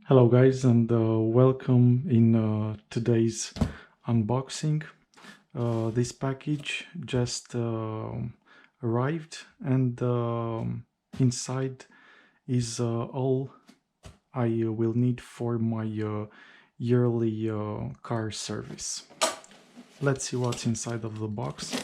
Hello guys, and welcome in today's unboxing. This package just arrived, and inside is all I will need for my yearly car service. Let's see what's inside of the box.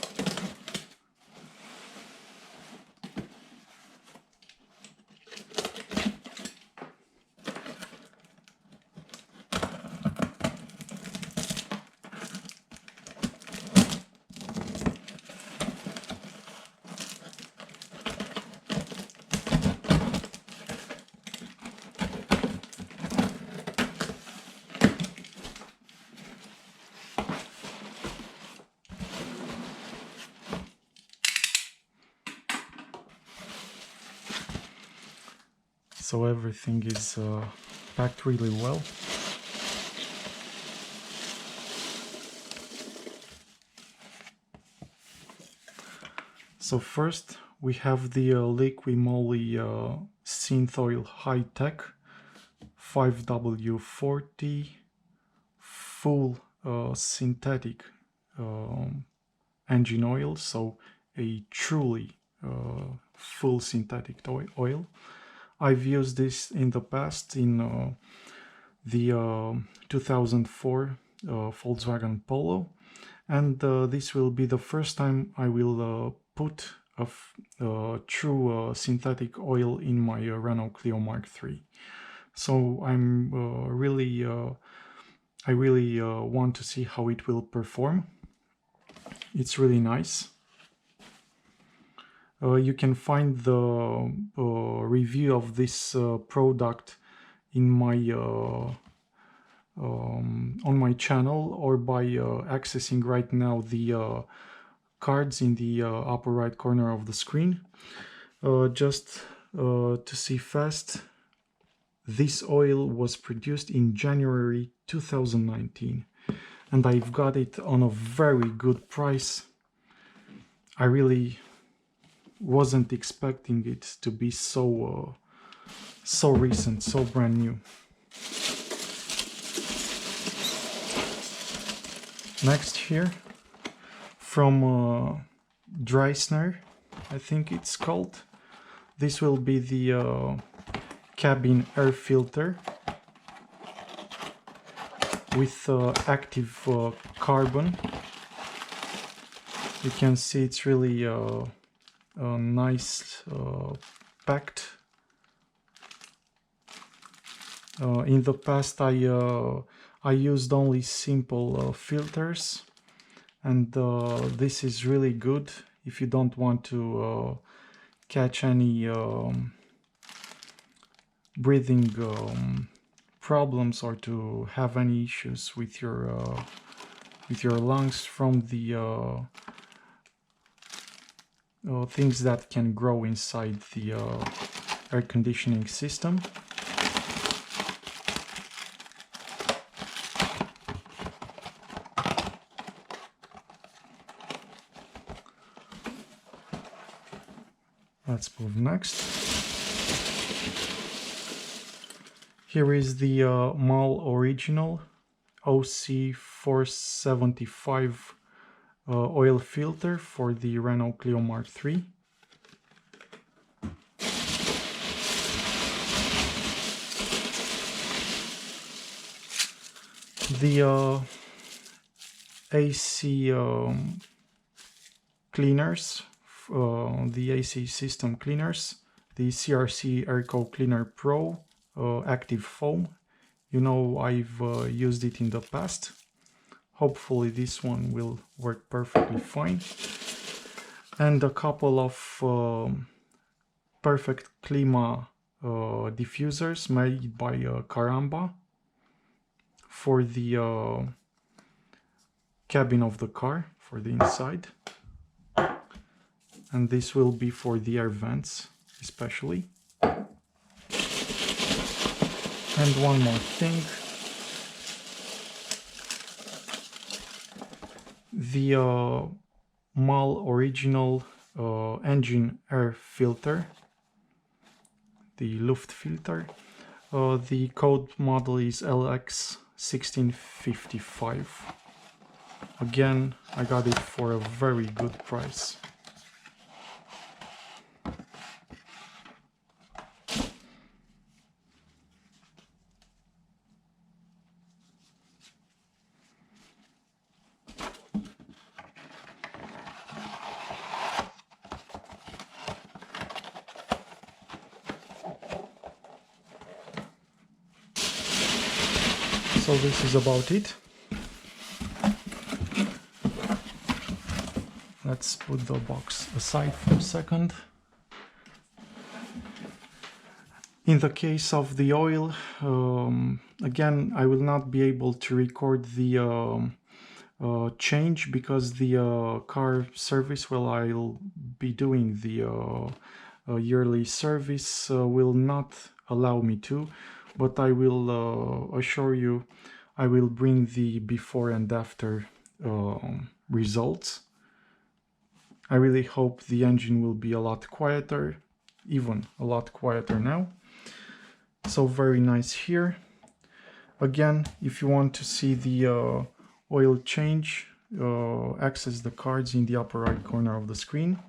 So everything is packed really well. So first we have the Liqui Moly Synth Oil High Tech 5W40 full synthetic engine oil, so a truly full synthetic oil. I've used this in the past in the 2004 Volkswagen Polo, and this will be the first time I will put a true synthetic oil in my Renault Clio Mark III. So I'm I really want to see how it will perform. It's really nice. You can find the review of this product in my on my channel, or by accessing right now the cards in the upper right corner of the screen. Just to see fast, this oil was produced in January 2019, and I've got it on a very good price. I really wasn't expecting it to be so recent, so brand new. Next here, from Dreisner, I think it's called. This will be the cabin air filter with active carbon. You can see it's really nice packed. In the past I used only simple filters, and this is really good if you don't want to catch any breathing problems, or to have any issues with your lungs from the things that can grow inside the air conditioning system. Let's move next. Here is the MAL Original OC475 oil filter for the Renault Clio Mark III. The AC cleaners, the AC system cleaners, the CRC Airco Cleaner Pro active foam. You know, I've used it in the past. Hopefully this one will work perfectly fine. And a couple of Perfect Klima diffusers made by Caramba for the cabin of the car, for the inside. And this will be for the air vents especially. And one more thing, the MAL Original engine air filter, the Luft filter. The code model is LX1655. Again, I got it for a very good price. So this is about it. Let's put the box aside for a second. In the case of the oil, again, I will not be able to record the change because the car service, well, I'll be doing the yearly service, will not allow me to, but I will assure you I will bring the before and after results. I really hope the engine will be a lot quieter, even a lot quieter now. So very nice here. Again, if you want to see the oil change, access the cards in the upper right corner of the screen.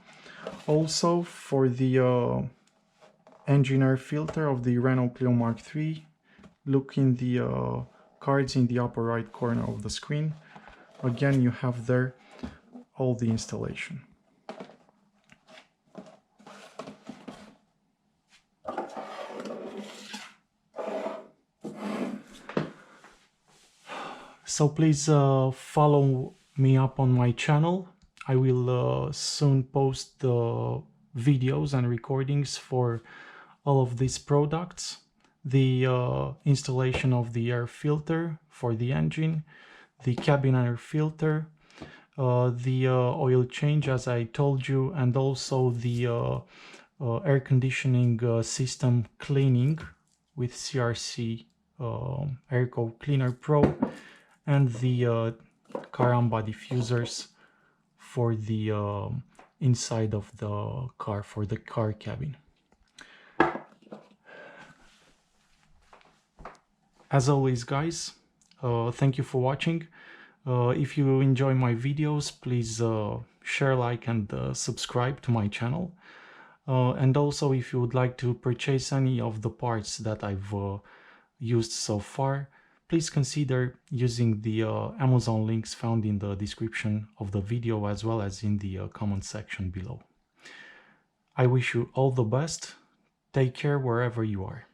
Also, for the engine air filter of the Renault Clio Mark III, look in the cards in the upper right corner of the screen. Again, you have there all the installation. So please follow me up on my channel. I will soon post the videos and recordings for all of these products. The installation of the air filter for the engine, the cabin air filter, the oil change as I told you, and also the air conditioning system cleaning with CRC Airco Cleaner Pro, and the caramba diffusers for the inside of the car, for the car cabin. As always, guys, thank you for watching. If you enjoy my videos, please share, like, and subscribe to my channel. And also, if you would like to purchase any of the parts that I've used so far, please consider using the Amazon links found in the description of the video, as well as in the comment section below. I wish you all the best. Take care wherever you are.